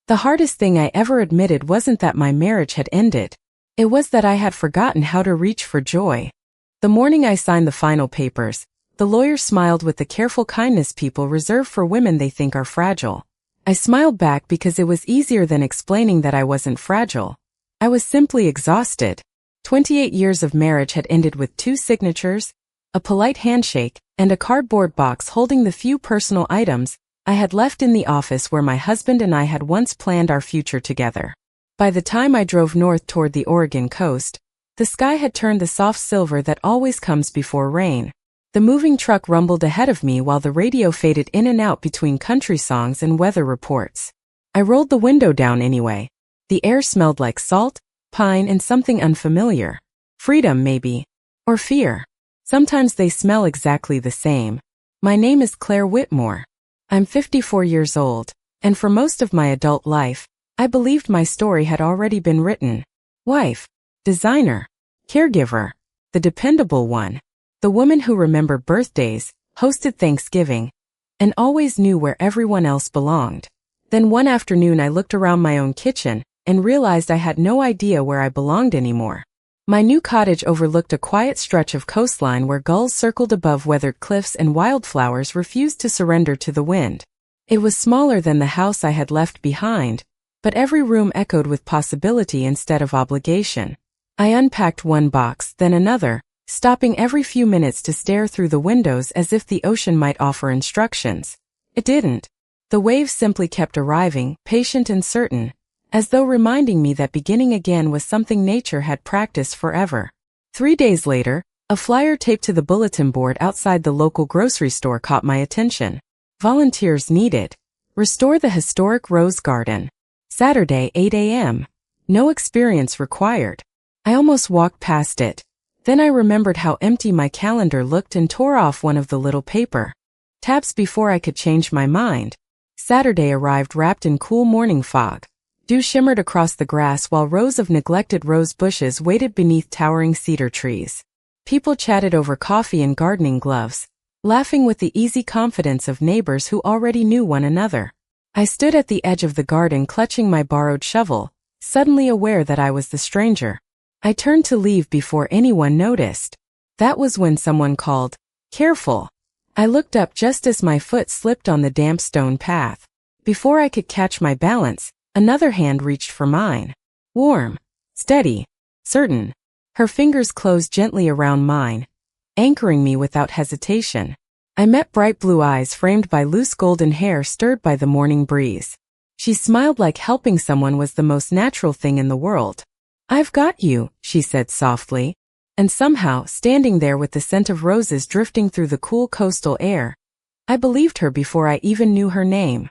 The hardest thing I ever admitted wasn't that my marriage had ended. It was that I had forgotten how to reach for joy. The morning I signed the final papers, the lawyer smiled with the careful kindness people reserve for women they think are fragile. I smiled back because it was easier than explaining that I wasn't fragile. I was simply exhausted. 28 years of marriage had ended with 2 signatures, a polite handshake, and a cardboard box holding the few personal items I had left in the office where my husband and I had once planned our future together. By the time I drove north toward the Oregon coast, the sky had turned the soft silver that always comes before rain. The moving truck rumbled ahead of me while the radio faded in and out between country songs and weather reports. I rolled the window down anyway. The air smelled like salt, pine, and something unfamiliar. Freedom, maybe. Or fear. Sometimes they smell exactly the same. My name is Claire Whitmore. I'm 54 years old, and for most of my adult life, I believed my story had already been written. Wife, designer, caregiver, the dependable one. The woman who remembered birthdays, hosted Thanksgiving, and always knew where everyone else belonged. Then one afternoon I looked around my own kitchen and realized I had no idea where I belonged anymore. My new cottage overlooked a quiet stretch of coastline where gulls circled above weathered cliffs and wildflowers refused to surrender to the wind. It was smaller than the house I had left behind, but every room echoed with possibility instead of obligation. I unpacked one box, then another, stopping every few minutes to stare through the windows as if the ocean might offer instructions. It didn't. The waves simply kept arriving, patient and certain, as though reminding me that beginning again was something nature had practiced forever. 3 days later, a flyer taped to the bulletin board outside the local grocery store caught my attention. Volunteers needed. Restore the historic rose garden. Saturday, 8 a.m. No experience required. I almost walked past it. Then I remembered how empty my calendar looked and tore off one of the little paper tabs before I could change my mind. Saturday arrived wrapped in cool morning fog. Dew shimmered across the grass while rows of neglected rose bushes waited beneath towering cedar trees. People chatted over coffee and gardening gloves, laughing with the easy confidence of neighbors who already knew one another. I stood at the edge of the garden clutching my borrowed shovel, suddenly aware that I was the stranger. I turned to leave before anyone noticed. That was when someone called, "Careful." I looked up just as my foot slipped on the damp stone path. Before I could catch my balance, another hand reached for mine. Warm, steady, certain. Her fingers closed gently around mine, anchoring me without hesitation. I met bright blue eyes framed by loose golden hair stirred by the morning breeze. She smiled like helping someone was the most natural thing in the world. "I've got you," she said softly. And somehow, standing there with the scent of roses drifting through the cool coastal air, I believed her before I even knew her name.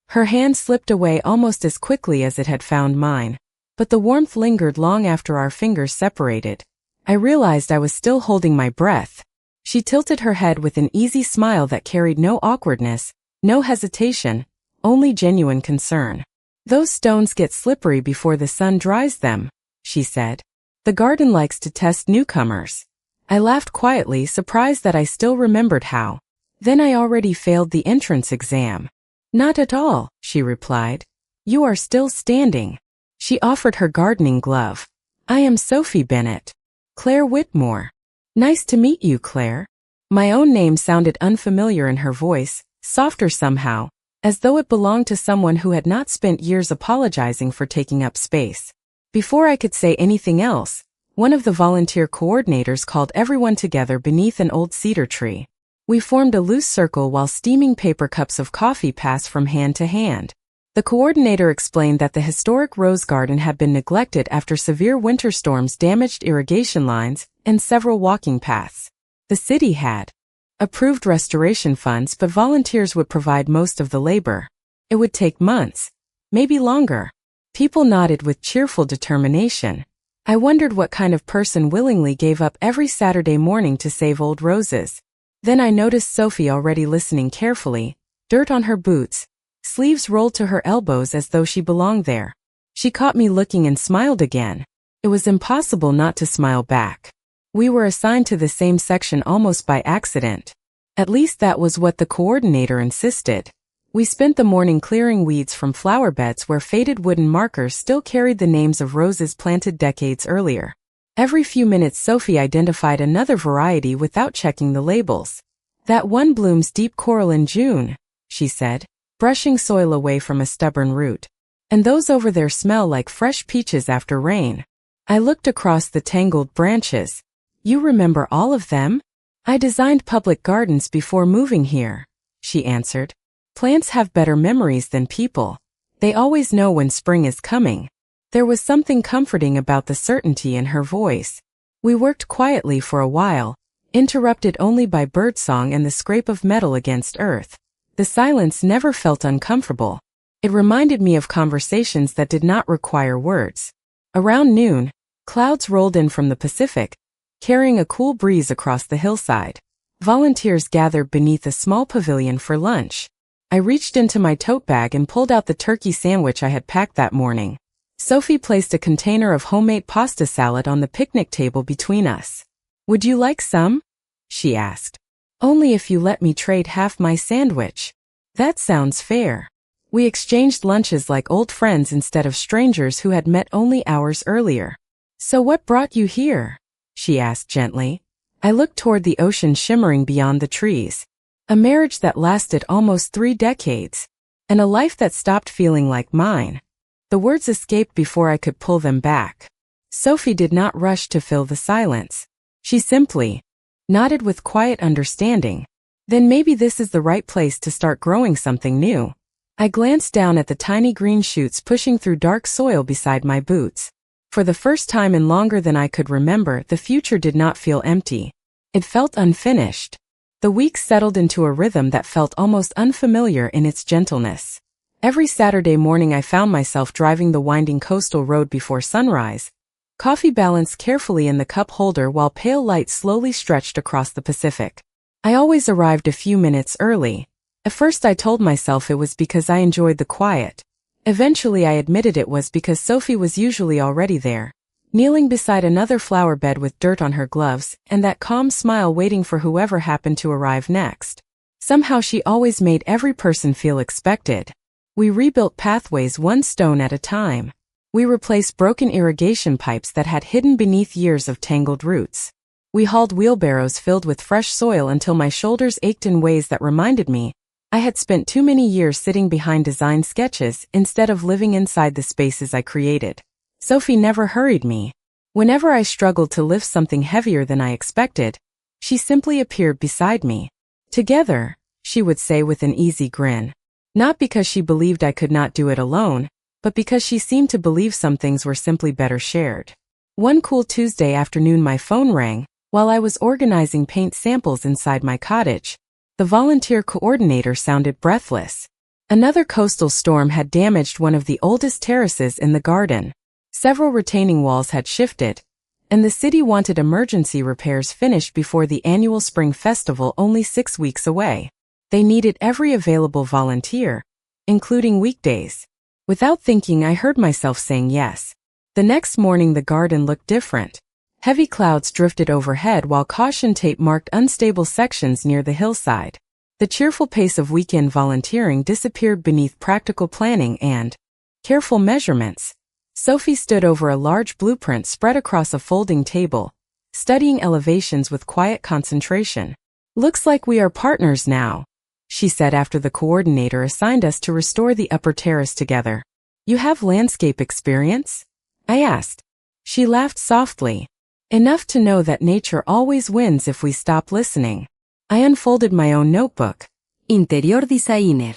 Her hand slipped away almost as quickly as it had found mine, but the warmth lingered long after our fingers separated. I realized I was still holding my breath. She tilted her head with an easy smile that carried no awkwardness, no hesitation, only genuine concern. "Those stones get slippery before the sun dries them," she said. "The garden likes to test newcomers." I laughed quietly, surprised that I still remembered how. Then I already failed the entrance exam. "Not at all," she replied. "You are still standing." She offered her gardening glove. "I am Sophie Bennett. Claire Whitmore." "Nice to meet you, Claire." My own name sounded unfamiliar in her voice, softer somehow, as though it belonged to someone who had not spent years apologizing for taking up space. Before I could say anything else, one of the volunteer coordinators called everyone together beneath an old cedar tree. We formed a loose circle while steaming paper cups of coffee passed from hand to hand. The coordinator explained that the historic rose garden had been neglected after severe winter storms damaged irrigation lines and several walking paths. The city had approved restoration funds, but volunteers would provide most of the labor. It would take months, maybe longer. People nodded with cheerful determination. I wondered what kind of person willingly gave up every Saturday morning to save old roses. Then I noticed Sophie already listening carefully, dirt on her boots, sleeves rolled to her elbows as though she belonged there. She caught me looking and smiled again. It was impossible not to smile back. We were assigned to the same section almost by accident. At least that was what the coordinator insisted. We spent the morning clearing weeds from flower beds where faded wooden markers still carried the names of roses planted decades earlier. Every few minutes Sophie identified another variety without checking the labels. "That one blooms deep coral in June," she said, brushing soil away from a stubborn root. "And those over there smell like fresh peaches after rain." I looked across the tangled branches. "You remember all of them?" "I designed public gardens before moving here," she answered. "Plants have better memories than people. They always know when spring is coming." There was something comforting about the certainty in her voice. We worked quietly for a while, interrupted only by birdsong and the scrape of metal against earth. The silence never felt uncomfortable. It reminded me of conversations that did not require words. Around noon, clouds rolled in from the Pacific, carrying a cool breeze across the hillside. Volunteers gathered beneath a small pavilion for lunch. I reached into my tote bag and pulled out the turkey sandwich I had packed that morning. Sophie placed a container of homemade pasta salad on the picnic table between us. "Would you like some?" she asked. "Only if you let me trade half my sandwich." "That sounds fair." We exchanged lunches like old friends instead of strangers who had met only hours earlier. "So what brought you here?" she asked gently. I looked toward the ocean shimmering beyond the trees. A marriage that lasted almost 3 decades. And a life that stopped feeling like mine. The words escaped before I could pull them back. Sophie did not rush to fill the silence. She simply nodded with quiet understanding. "Then maybe this is the right place to start growing something new." I glanced down at the tiny green shoots pushing through dark soil beside my boots. For the first time in longer than I could remember, the future did not feel empty. It felt unfinished. The weeks settled into a rhythm that felt almost unfamiliar in its gentleness. Every Saturday morning I found myself driving the winding coastal road before sunrise, coffee balanced carefully in the cup holder while pale light slowly stretched across the Pacific. I always arrived a few minutes early. At first I told myself it was because I enjoyed the quiet. Eventually I admitted it was because Sophie was usually already there, kneeling beside another flower bed with dirt on her gloves and that calm smile waiting for whoever happened to arrive next. Somehow she always made every person feel expected. We rebuilt pathways one stone at a time. We replaced broken irrigation pipes that had hidden beneath years of tangled roots. We hauled wheelbarrows filled with fresh soil until my shoulders ached in ways that reminded me I had spent too many years sitting behind design sketches instead of living inside the spaces I created. Sophie never hurried me. Whenever I struggled to lift something heavier than I expected, she simply appeared beside me. "Together," she would say with an easy grin. Not because she believed I could not do it alone, but because she seemed to believe some things were simply better shared. One cool Tuesday afternoon my phone rang while I was organizing paint samples inside my cottage. The volunteer coordinator sounded breathless. Another coastal storm had damaged one of the oldest terraces in the garden. Several retaining walls had shifted, and the city wanted emergency repairs finished before the annual spring festival only 6 weeks away. They needed every available volunteer, including weekdays. Without thinking, I heard myself saying yes. The next morning the garden looked different. Heavy clouds drifted overhead while caution tape marked unstable sections near the hillside. The cheerful pace of weekend volunteering disappeared beneath practical planning and careful measurements. Sophie stood over a large blueprint spread across a folding table, studying elevations with quiet concentration. "Looks like we are partners now," she said after the coordinator assigned us to restore the upper terrace together. "You have landscape experience?" I asked. She laughed softly. "Enough to know that nature always wins if we stop listening." I unfolded my own notebook. Interior designer.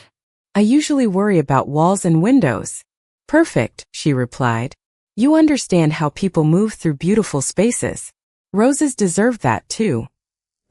"I usually worry about walls and windows." "Perfect," she replied. "You understand how people move through beautiful spaces. Roses deserve that too."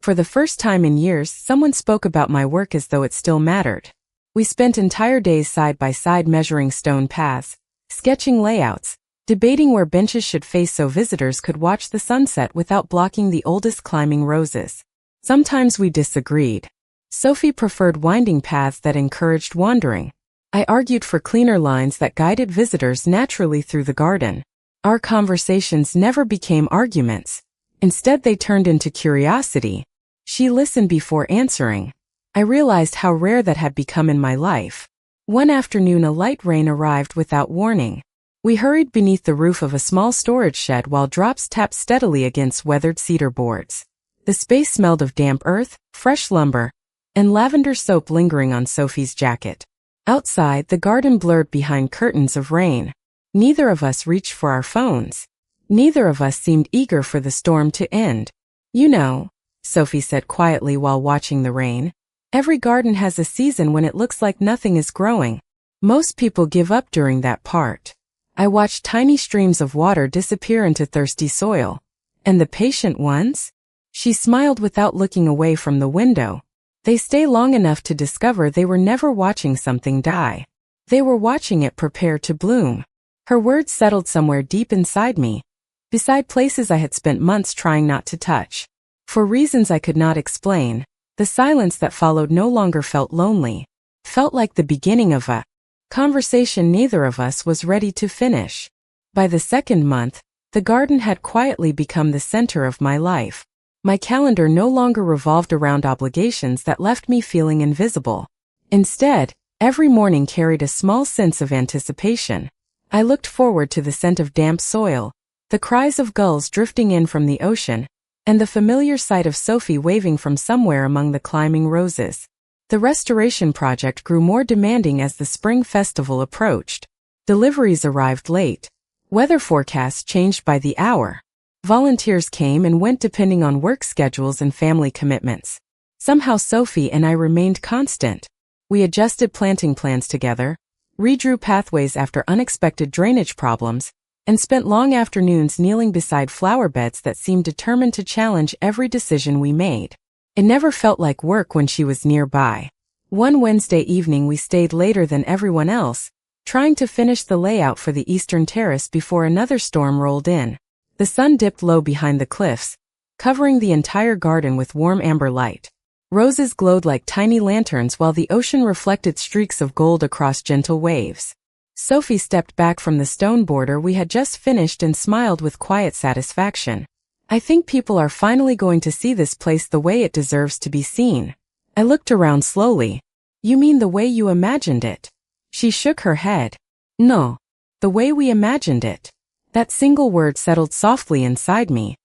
For the first time in years, someone spoke about my work as though it still mattered. We spent entire days side by side measuring stone paths, sketching layouts, debating where benches should face so visitors could watch the sunset without blocking the oldest climbing roses. Sometimes we disagreed. Sophie preferred winding paths that encouraged wandering. I argued for cleaner lines that guided visitors naturally through the garden. Our conversations never became arguments. Instead, they turned into curiosity. She listened before answering. I realized how rare that had become in my life. One afternoon a light rain arrived without warning. We hurried beneath the roof of a small storage shed while drops tapped steadily against weathered cedar boards. The space smelled of damp earth, fresh lumber, and lavender soap lingering on Sophie's jacket. Outside, the garden blurred behind curtains of rain. Neither of us reached for our phones. Neither of us seemed eager for the storm to end. You know, Sophie said quietly while watching the rain, every garden has a season when it looks like nothing is growing. Most people give up during that part. I watched tiny streams of water disappear into thirsty soil. And the patient ones? She smiled without looking away from the window. They stay long enough to discover they were never watching something die. They were watching it prepare to bloom. Her words settled somewhere deep inside me, beside places I had spent months trying not to touch. For reasons I could not explain, the silence that followed no longer felt lonely. Felt like the beginning of a conversation neither of us was ready to finish. By the second month, the garden had quietly become the center of my life. My calendar no longer revolved around obligations that left me feeling invisible. Instead, every morning carried a small sense of anticipation. I looked forward to the scent of damp soil, the cries of gulls drifting in from the ocean, and the familiar sight of Sophie waving from somewhere among the climbing roses. The restoration project grew more demanding as the spring festival approached. Deliveries arrived late. Weather forecasts changed by the hour. Volunteers came and went depending on work schedules and family commitments. Somehow Sophie and I remained constant. We adjusted planting plans together, redrew pathways after unexpected drainage problems, and spent long afternoons kneeling beside flower beds that seemed determined to challenge every decision we made. It never felt like work when she was nearby. One Wednesday evening we stayed later than everyone else, trying to finish the layout for the eastern terrace before another storm rolled in. The sun dipped low behind the cliffs, covering the entire garden with warm amber light. Roses glowed like tiny lanterns while the ocean reflected streaks of gold across gentle waves. Sophie stepped back from the stone border we had just finished and smiled with quiet satisfaction. I think people are finally going to see this place the way it deserves to be seen. I looked around slowly. You mean the way you imagined it? She shook her head. No. The way we imagined it. That single word settled softly inside me.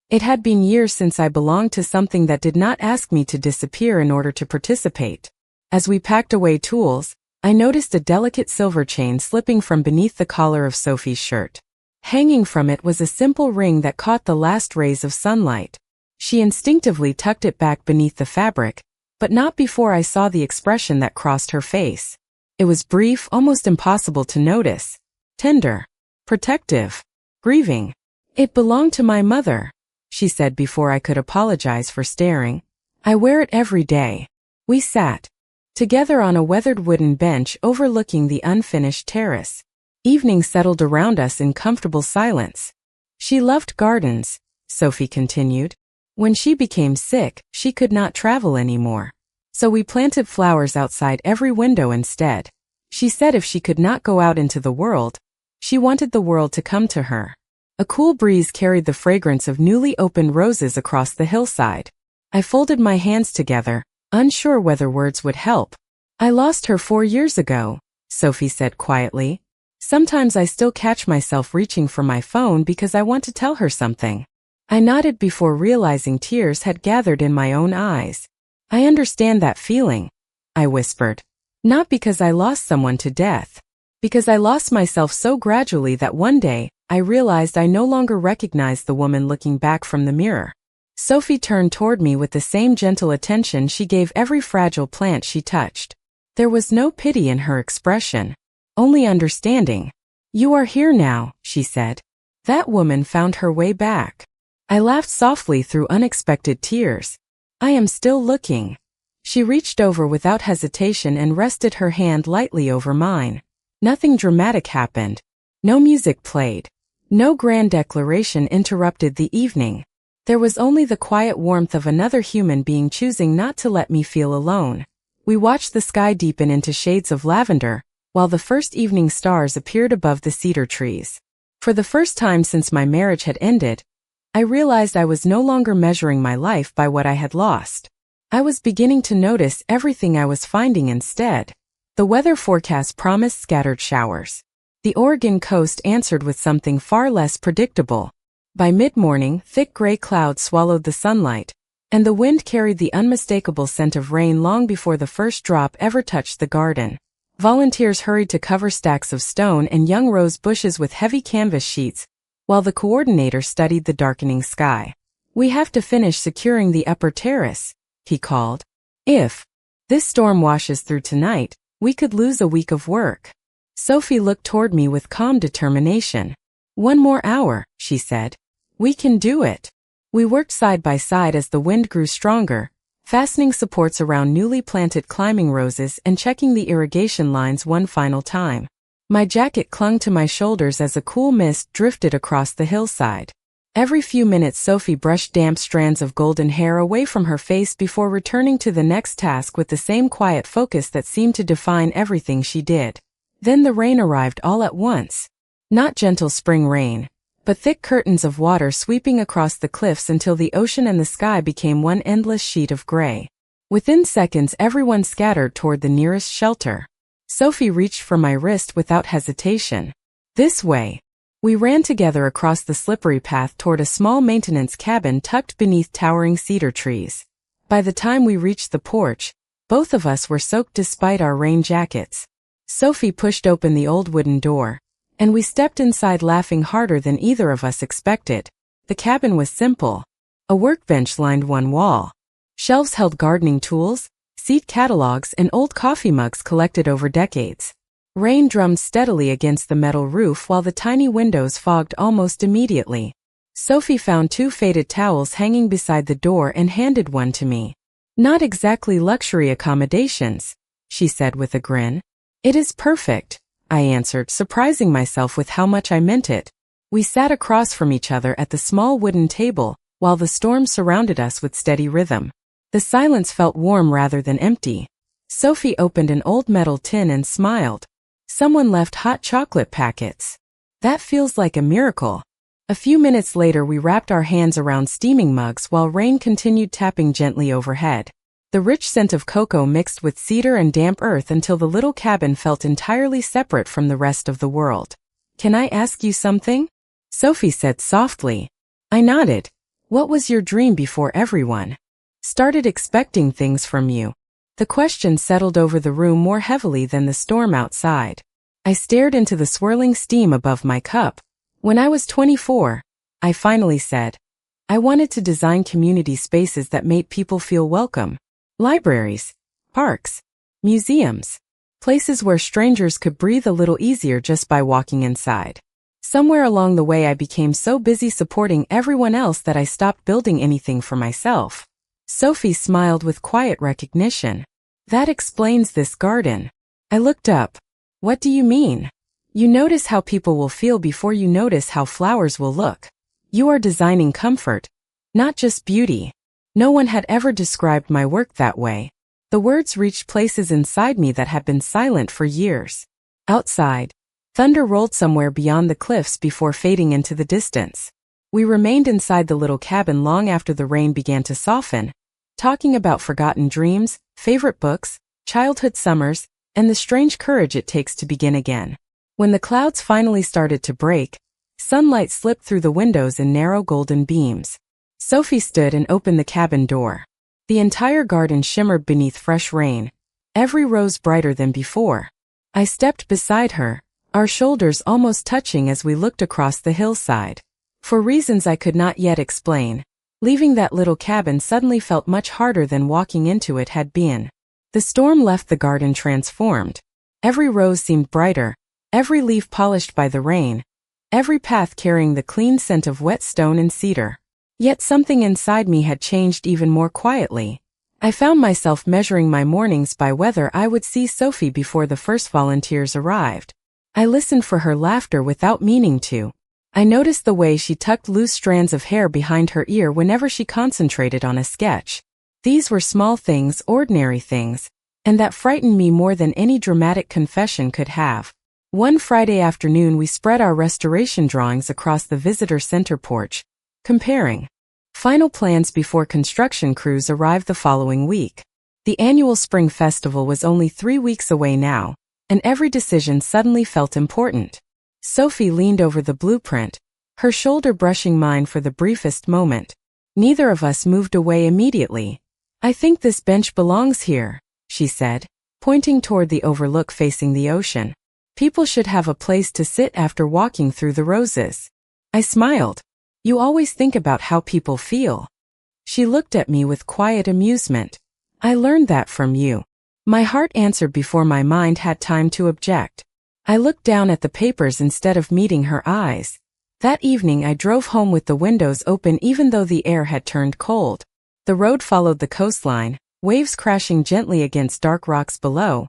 It had been years since I belonged to something that did not ask me to disappear in order to participate. As we packed away tools, I noticed a delicate silver chain slipping from beneath the collar of Sophie's shirt. Hanging from it was a simple ring that caught the last rays of sunlight. She instinctively tucked it back beneath the fabric, but not before I saw the expression that crossed her face. It was brief, almost impossible to notice. Tender. Protective. Grieving. It belonged to my mother, she said before I could apologize for staring. I wear it every day. We sat together on a weathered wooden bench overlooking the unfinished terrace. Evening settled around us in comfortable silence. She loved gardens, Sophie continued. When she became sick, she could not travel anymore. So we planted flowers outside every window instead. She said if she could not go out into the world, she wanted the world to come to her. A cool breeze carried the fragrance of newly opened roses across the hillside. I folded my hands together, unsure whether words would help. I lost her 4 years ago, Sophie said quietly. Sometimes I still catch myself reaching for my phone because I want to tell her something. I nodded before realizing tears had gathered in my own eyes. I understand that feeling, I whispered. Not because I lost someone to death. Because I lost myself so gradually that one day, I realized I no longer recognized the woman looking back from the mirror. Sophie turned toward me with the same gentle attention she gave every fragile plant she touched. There was no pity in her expression, only understanding. You are here now, she said. That woman found her way back. I laughed softly through unexpected tears. I am still looking. She reached over without hesitation and rested her hand lightly over mine. Nothing dramatic happened. No music played. No grand declaration interrupted the evening. There was only the quiet warmth of another human being choosing not to let me feel alone. We watched the sky deepen into shades of lavender, while the first evening stars appeared above the cedar trees. For the first time since my marriage had ended, I realized I was no longer measuring my life by what I had lost. I was beginning to notice everything I was finding instead. The weather forecast promised scattered showers. The Oregon coast answered with something far less predictable. By mid-morning, thick gray clouds swallowed the sunlight, and the wind carried the unmistakable scent of rain long before the first drop ever touched the garden. Volunteers hurried to cover stacks of stone and young rose bushes with heavy canvas sheets, while the coordinator studied the darkening sky. "We have to finish securing the upper terrace," he called. "If this storm washes through tonight, we could lose a week of work." Sophie looked toward me with calm determination. "1 more hour," she said. "We can do it." We worked side by side as the wind grew stronger, fastening supports around newly planted climbing roses and checking the irrigation lines one final time. My jacket clung to my shoulders as a cool mist drifted across the hillside. Every few minutes Sophie brushed damp strands of golden hair away from her face before returning to the next task with the same quiet focus that seemed to define everything she did. Then the rain arrived all at once. Not gentle spring rain, but thick curtains of water sweeping across the cliffs until the ocean and the sky became one endless sheet of gray. Within seconds everyone scattered toward the nearest shelter. Sophie reached for my wrist without hesitation. "This way." We ran together across the slippery path toward a small maintenance cabin tucked beneath towering cedar trees. By the time we reached the porch, both of us were soaked despite our rain jackets. Sophie pushed open the old wooden door, and we stepped inside laughing harder than either of us expected. The cabin was simple. A workbench lined one wall. Shelves held gardening tools, seed catalogs, and old coffee mugs collected over decades. Rain drummed steadily against the metal roof while the tiny windows fogged almost immediately. Sophie found 2 faded towels hanging beside the door and handed one to me. "Not exactly luxury accommodations," she said with a grin. "It is perfect," I answered, surprising myself with how much I meant it. We sat across from each other at the small wooden table, while the storm surrounded us with steady rhythm. The silence felt warm rather than empty. Sophie opened an old metal tin and smiled. "Someone left hot chocolate packets. That feels like a miracle." A few minutes later we wrapped our hands around steaming mugs while rain continued tapping gently overhead. The rich scent of cocoa mixed with cedar and damp earth until the little cabin felt entirely separate from the rest of the world. "Can I ask you something?" Sophie said softly. I nodded. "What was your dream before everyone started expecting things from you?" The question settled over the room more heavily than the storm outside. I stared into the swirling steam above my cup. "When I was 24, I finally said, I wanted to design community spaces that made people feel welcome. Libraries, parks, museums, places where strangers could breathe a little easier just by walking inside. Somewhere along the way I became so busy supporting everyone else that I stopped building anything for myself." Sophie smiled with quiet recognition. "That explains this garden." I looked up. "What do you mean?" "You notice how people will feel before you notice how flowers will look. You are designing comfort, not just beauty." No one had ever described my work that way. The words reached places inside me that had been silent for years. Outside, thunder rolled somewhere beyond the cliffs before fading into the distance. We remained inside the little cabin long after the rain began to soften, talking about forgotten dreams, favorite books, childhood summers, and the strange courage it takes to begin again. When the clouds finally started to break, sunlight slipped through the windows in narrow golden beams. Sophie stood and opened the cabin door. The entire garden shimmered beneath fresh rain, every rose brighter than before. I stepped beside her, our shoulders almost touching as we looked across the hillside. For reasons I could not yet explain, leaving that little cabin suddenly felt much harder than walking into it had been. The storm left the garden transformed. Every rose seemed brighter, every leaf polished by the rain, every path carrying the clean scent of wet stone and cedar. Yet something inside me had changed even more quietly. I found myself measuring my mornings by whether I would see Sophie before the first volunteers arrived. I listened for her laughter without meaning to. I noticed the way she tucked loose strands of hair behind her ear whenever she concentrated on a sketch. These were small things, ordinary things, and that frightened me more than any dramatic confession could have. One Friday afternoon we spread our restoration drawings across the visitor center porch, comparing. Final plans before construction crews arrived the following week. The annual spring festival was only 3 weeks away now, and every decision suddenly felt important. Sophie leaned over the blueprint, her shoulder brushing mine for the briefest moment. Neither of us moved away immediately. "I think this bench belongs here," she said, pointing toward the overlook facing the ocean. "People should have a place to sit after walking through the roses." I smiled. "You always think about how people feel." She looked at me with quiet amusement. "I learned that from you." My heart answered before my mind had time to object. I looked down at the papers instead of meeting her eyes. That evening I drove home with the windows open even though the air had turned cold. The road followed the coastline, waves crashing gently against dark rocks below,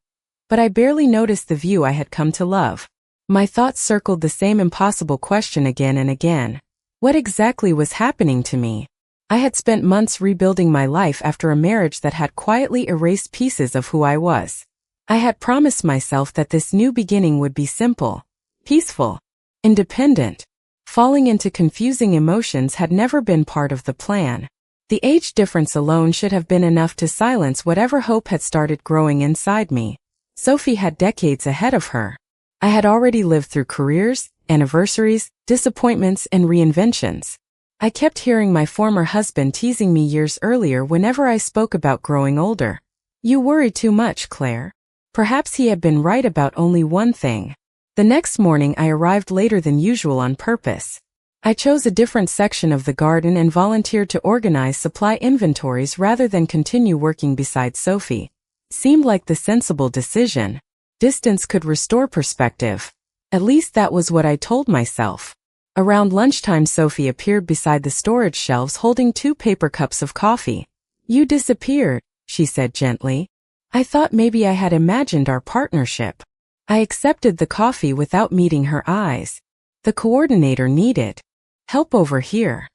but I barely noticed the view I had come to love. My thoughts circled the same impossible question again and again. What exactly was happening to me? I had spent months rebuilding my life after a marriage that had quietly erased pieces of who I was. I had promised myself that this new beginning would be simple, peaceful, independent. Falling into confusing emotions had never been part of the plan. The age difference alone should have been enough to silence whatever hope had started growing inside me. Sophie had decades ahead of her. I had already lived through careers, anniversaries, disappointments, and reinventions. I kept hearing my former husband teasing me years earlier whenever I spoke about growing older. "You worry too much, Claire." Perhaps he had been right about only one thing. The next morning I arrived later than usual on purpose. I chose a different section of the garden and volunteered to organize supply inventories rather than continue working beside Sophie. Seemed like the sensible decision. Distance could restore perspective. At least that was what I told myself. Around lunchtime Sophie appeared beside the storage shelves holding 2 paper cups of coffee. "You disappeared," she said gently. I thought maybe I had imagined our partnership. I accepted the coffee without meeting her eyes. The coordinator needed help over here.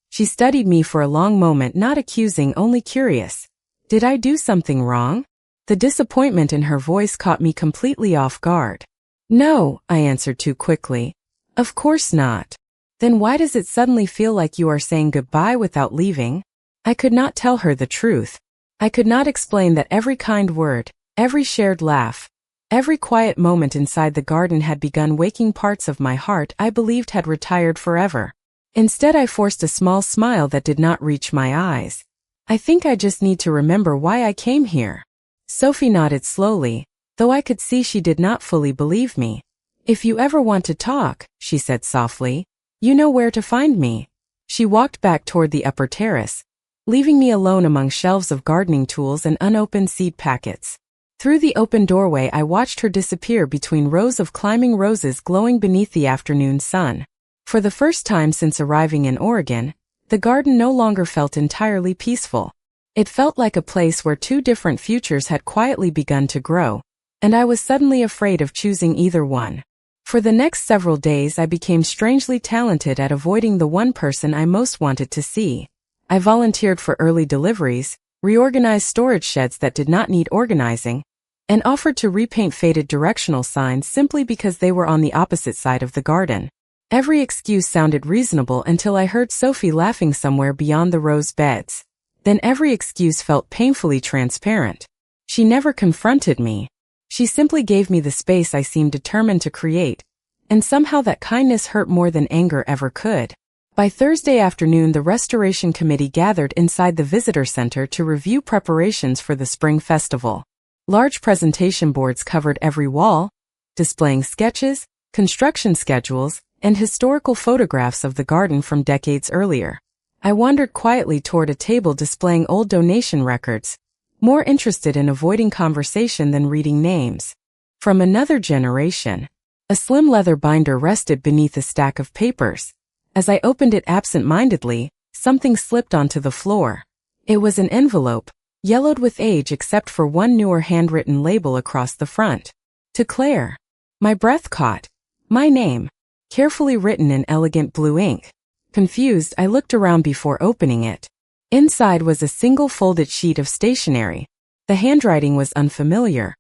She studied me for a long moment, not accusing, only curious. Did I do something wrong? The disappointment in her voice caught me completely off guard. "No," I answered too quickly. "Of course not." "Then why does it suddenly feel like you are saying goodbye without leaving?" I could not tell her the truth. I could not explain that every kind word, every shared laugh, every quiet moment inside the garden had begun waking parts of my heart I believed had retired forever. Instead I forced a small smile that did not reach my eyes. "I think I just need to remember why I came here." Sophie nodded slowly, though I could see she did not fully believe me. "If you ever want to talk," she said softly, "you know where to find me." She walked back toward the upper terrace, leaving me alone among shelves of gardening tools and unopened seed packets. Through the open doorway I watched her disappear between rows of climbing roses glowing beneath the afternoon sun. For the first time since arriving in Oregon, the garden no longer felt entirely peaceful. It felt like a place where 2 different futures had quietly begun to grow, and I was suddenly afraid of choosing either one. For the next several days I became strangely talented at avoiding the one person I most wanted to see. I volunteered for early deliveries, reorganized storage sheds that did not need organizing, and offered to repaint faded directional signs simply because they were on the opposite side of the garden. Every excuse sounded reasonable until I heard Sophie laughing somewhere beyond the rose beds. Then every excuse felt painfully transparent. She never confronted me. She simply gave me the space I seemed determined to create, and somehow that kindness hurt more than anger ever could. By Thursday afternoon the restoration committee gathered inside the visitor center to review preparations for the spring festival. Large presentation boards covered every wall, displaying sketches, construction schedules, and historical photographs of the garden from decades earlier. I wandered quietly toward a table displaying old donation records, more interested in avoiding conversation than reading names. From another generation. A slim leather binder rested beneath a stack of papers. As I opened it absent-mindedly, something slipped onto the floor. It was an envelope, yellowed with age except for one newer handwritten label across the front. To Claire. My breath caught. My name. Carefully written in elegant blue ink. Confused, I looked around before opening it. Inside was a single folded sheet of stationery. The handwriting was unfamiliar,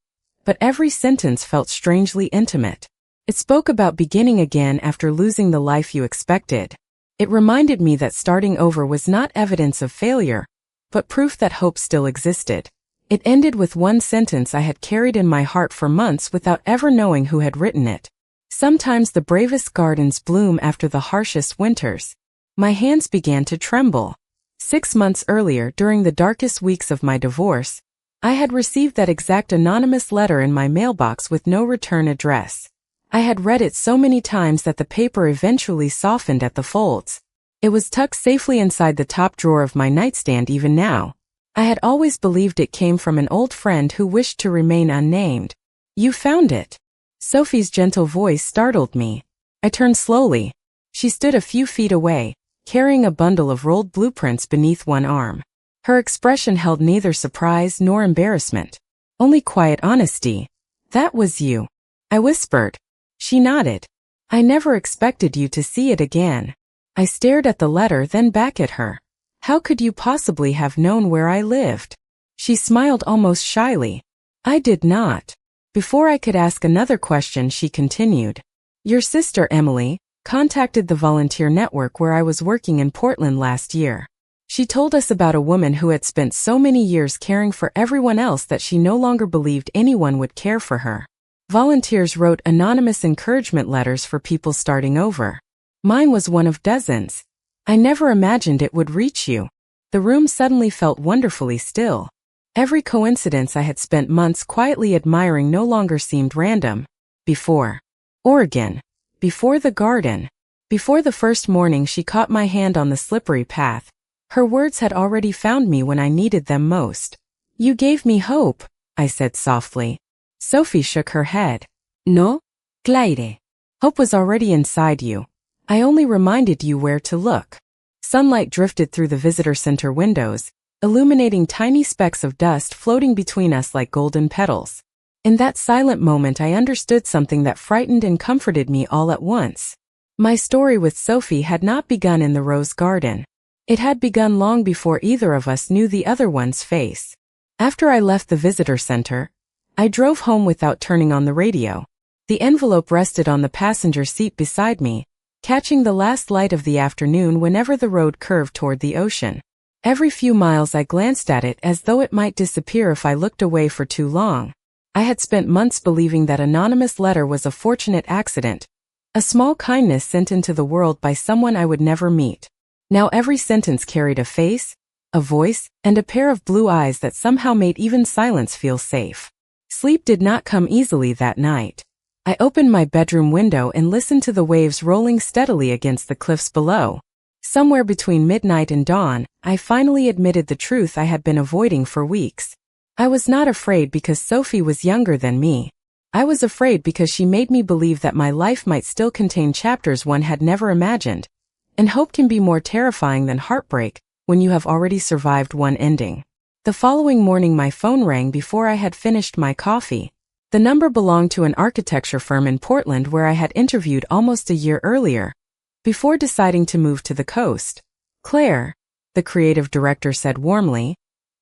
but every sentence felt strangely intimate. It spoke about beginning again after losing the life you expected. It reminded me that starting over was not evidence of failure, but proof that hope still existed. It ended with one sentence I had carried in my heart for months without ever knowing who had written it. Sometimes the bravest gardens bloom after the harshest winters. My hands began to tremble. 6 months earlier, during the darkest weeks of my divorce, I had received that exact anonymous letter in my mailbox with no return address. I had read it so many times that the paper eventually softened at the folds. It was tucked safely inside the top drawer of my nightstand even now. I had always believed it came from an old friend who wished to remain unnamed. "You found it." Sophie's gentle voice startled me. I turned slowly. She stood a few feet away, carrying a bundle of rolled blueprints beneath one arm. Her expression held neither surprise nor embarrassment, only quiet honesty. "That was you," I whispered. She nodded. "I never expected you to see it again." I stared at the letter, then back at her. "How could you possibly have known where I lived?" She smiled almost shyly. "I did not." Before I could ask another question, she continued. "Your sister, Emily, contacted the volunteer network where I was working in Portland last year. She told us about a woman who had spent so many years caring for everyone else that she no longer believed anyone would care for her. Volunteers wrote anonymous encouragement letters for people starting over. Mine was one of dozens. I never imagined it would reach you." The room suddenly felt wonderfully still. Every coincidence I had spent months quietly admiring no longer seemed random. Before Oregon. Before the garden. Before the first morning she caught my hand on the slippery path. Her words had already found me when I needed them most. "You gave me hope," I said softly. Sophie shook her head. "No, Claire. Hope was already inside you. I only reminded you where to look." Sunlight drifted through the visitor center windows, illuminating tiny specks of dust floating between us like golden petals. In that silent moment I understood something that frightened and comforted me all at once. My story with Sophie had not begun in the rose garden. It had begun long before either of us knew the other one's face. After I left the visitor center, I drove home without turning on the radio. The envelope rested on the passenger seat beside me, catching the last light of the afternoon whenever the road curved toward the ocean. Every few miles I glanced at it as though it might disappear if I looked away for too long. I had spent months believing that anonymous letter was a fortunate accident, a small kindness sent into the world by someone I would never meet. Now every sentence carried a face, a voice, and a pair of blue eyes that somehow made even silence feel safe. Sleep did not come easily that night. I opened my bedroom window and listened to the waves rolling steadily against the cliffs below. Somewhere between midnight and dawn, I finally admitted the truth I had been avoiding for weeks. I was not afraid because Sophie was younger than me. I was afraid because she made me believe that my life might still contain chapters one had never imagined. And hope can be more terrifying than heartbreak when you have already survived one ending. The following morning my phone rang before I had finished my coffee. The number belonged to an architecture firm in Portland where I had interviewed almost a year earlier, before deciding to move to the coast. "Claire," the creative director said warmly,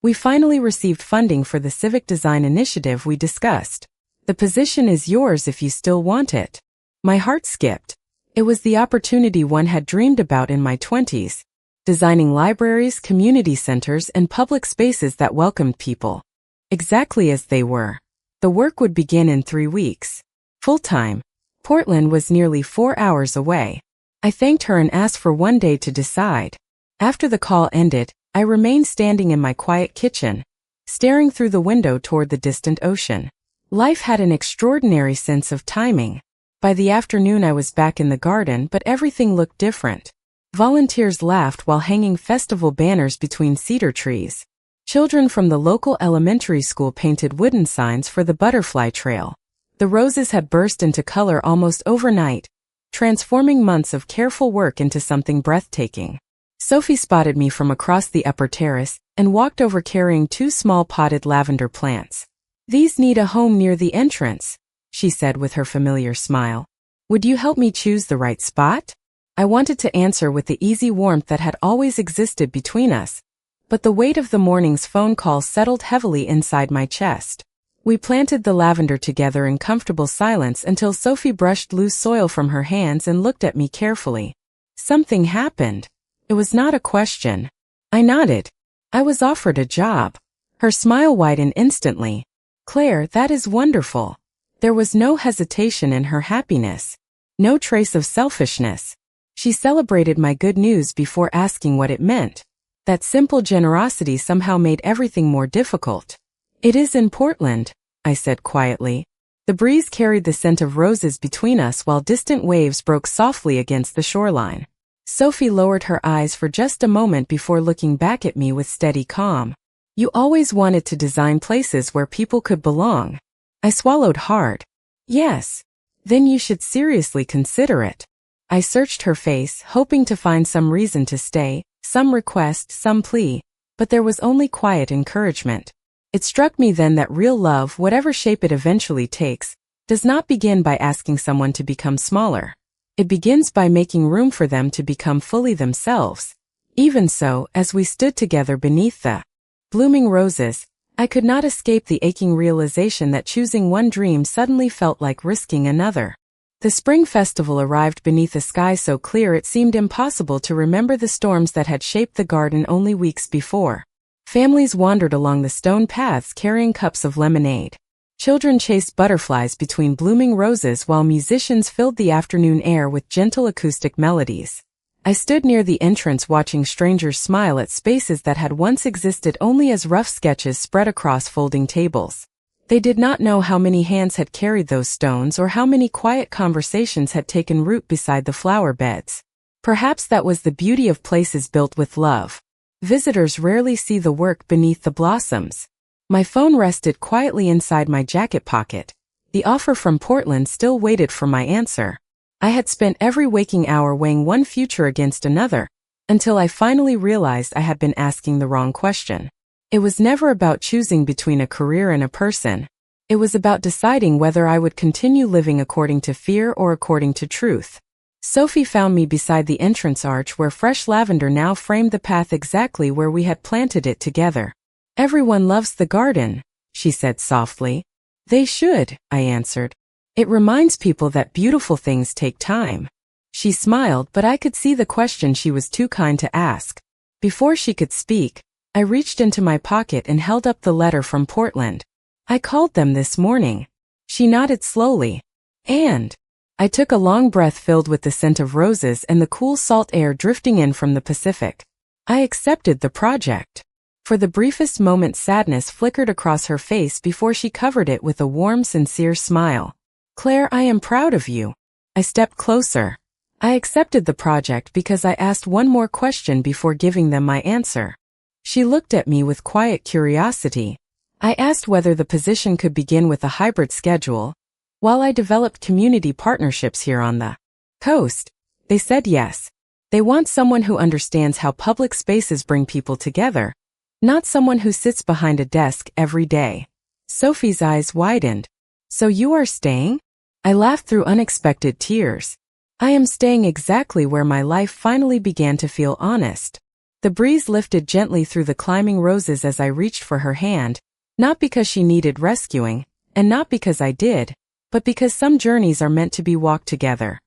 "we finally received funding for the civic design initiative we discussed. The position is yours if you still want it." My heart skipped. It was the opportunity one had dreamed about in my 20s, designing libraries, community centers, and public spaces that welcomed people exactly as they were. The work would begin in 3 weeks. Full-time. Portland was nearly 4 hours away. I thanked her and asked for one day to decide. After the call ended, I remained standing in my quiet kitchen, staring through the window toward the distant ocean. Life had an extraordinary sense of timing. By the afternoon I was back in the garden, but everything looked different. Volunteers laughed while hanging festival banners between cedar trees. Children from the local elementary school painted wooden signs for the butterfly trail. The roses had burst into color almost overnight, transforming months of careful work into something breathtaking. Sophie spotted me from across the upper terrace and walked over carrying 2 small potted lavender plants. "These need a home near the entrance," she said with her familiar smile. "Would you help me choose the right spot?" I wanted to answer with the easy warmth that had always existed between us, but the weight of the morning's phone call settled heavily inside my chest. We planted the lavender together in comfortable silence until Sophie brushed loose soil from her hands and looked at me carefully. Something happened. It was not a question. I nodded. I was offered a job. Her smile widened instantly. Claire, that is wonderful. There was no hesitation in her happiness. No trace of selfishness. She celebrated my good news before asking what it meant. That simple generosity somehow made everything more difficult. It is in Portland, I said quietly. The breeze carried the scent of roses between us while distant waves broke softly against the shoreline. Sophie lowered her eyes for just a moment before looking back at me with steady calm. You always wanted to design places where people could belong. I swallowed hard. Yes. Then you should seriously consider it. I searched her face, hoping to find some reason to stay, some request, some plea, but there was only quiet encouragement. It struck me then that real love, whatever shape it eventually takes, does not begin by asking someone to become smaller. It begins by making room for them to become fully themselves. Even so, as we stood together beneath the blooming roses, I could not escape the aching realization that choosing one dream suddenly felt like risking another. The spring festival arrived beneath a sky so clear it seemed impossible to remember the storms that had shaped the garden only weeks before. Families wandered along the stone paths carrying cups of lemonade. Children chased butterflies between blooming roses while musicians filled the afternoon air with gentle acoustic melodies. I stood near the entrance watching strangers smile at spaces that had once existed only as rough sketches spread across folding tables. They did not know how many hands had carried those stones or how many quiet conversations had taken root beside the flower beds. Perhaps that was the beauty of places built with love. Visitors rarely see the work beneath the blossoms. My phone rested quietly inside my jacket pocket. The offer from Portland still waited for my answer. I had spent every waking hour weighing one future against another, until I finally realized I had been asking the wrong question. It was never about choosing between a career and a person. It was about deciding whether I would continue living according to fear or according to truth. Sophie found me beside the entrance arch where fresh lavender now framed the path exactly where we had planted it together. Everyone loves the garden, she said softly. They should, I answered. It reminds people that beautiful things take time. She smiled, but I could see the question she was too kind to ask. Before she could speak, I reached into my pocket and held up the letter from Portland. I called them this morning. She nodded slowly. And I took a long breath filled with the scent of roses and the cool salt air drifting in from the Pacific. I accepted the project. For the briefest moment, sadness flickered across her face before she covered it with a warm, sincere smile. Claire, I am proud of you. I stepped closer. I accepted the project because I asked one more question before giving them my answer. She looked at me with quiet curiosity. I asked whether the position could begin with a hybrid schedule, while I developed community partnerships here on the coast. They said yes. They want someone who understands how public spaces bring people together, not someone who sits behind a desk every day. Sophie's eyes widened. So you are staying? I laughed through unexpected tears. I am staying exactly where my life finally began to feel honest. The breeze lifted gently through the climbing roses as I reached for her hand, not because she needed rescuing, and not because I did, but because some journeys are meant to be walked together.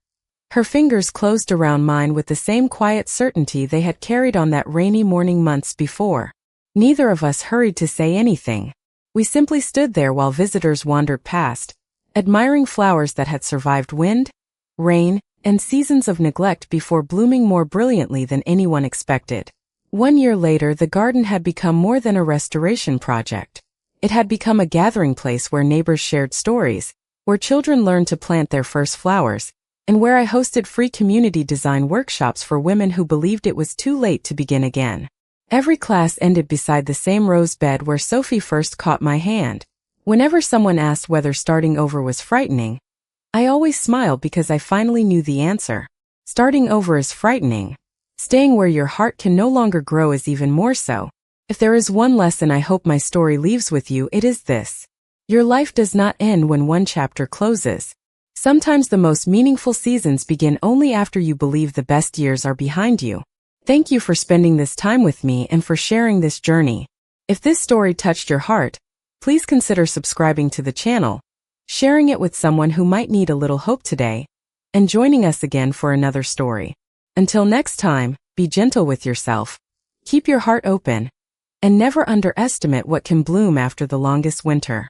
Her fingers closed around mine with the same quiet certainty they had carried on that rainy morning months before. Neither of us hurried to say anything. We simply stood there while visitors wandered past, admiring flowers that had survived wind, rain, and seasons of neglect before blooming more brilliantly than anyone expected. 1 year later, the garden had become more than a restoration project. It had become a gathering place where neighbors shared stories, where children learned to plant their first flowers, and where I hosted free community design workshops for women who believed it was too late to begin again. Every class ended beside the same rose bed where Sophie first caught my hand. Whenever someone asked whether starting over was frightening, I always smiled because I finally knew the answer. Starting over is frightening. Staying where your heart can no longer grow is even more so. If there is one lesson I hope my story leaves with you, it is this. Your life does not end when one chapter closes. Sometimes the most meaningful seasons begin only after you believe the best years are behind you. Thank you for spending this time with me and for sharing this journey. If this story touched your heart, please consider subscribing to the channel, sharing it with someone who might need a little hope today, and joining us again for another story. Until next time, be gentle with yourself. Keep your heart open. And never underestimate what can bloom after the longest winter.